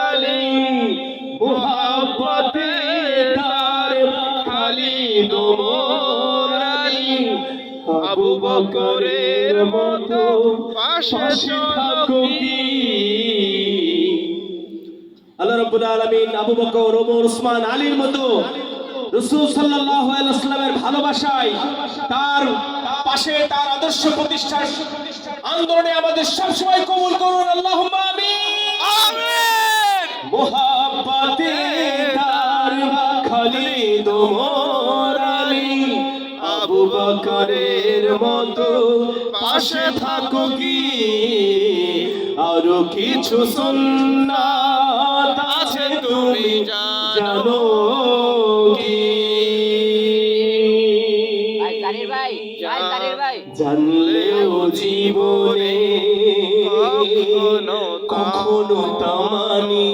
আলী মুহাব্বতে তার খালিদ ওমর আলী আবু বকরের মতো পাশে থাকো কি। আল্লাহ রাব্বুল আলামিন আবু বকর ওমর ওসমান আলীর মতো রাসূল সাল্লাল্লাহু আলাইহি ওয়াসাল্লামের ভালোবাসায় তার পাশে তার আদর্শ প্রতিষ্ঠার আন্দোলনে আমাদের সব সময় কবুল করুন, আল্লাহুম্মা আমিন আমিন। মুহাব্বতে তার খালিদ ওমর আলী আবু বকরের মতো পাশে থাকো কি। আরো কিছু সুন্নাত আছে তুমি জানো কি। জানলেও জীবনে কখনো তামানি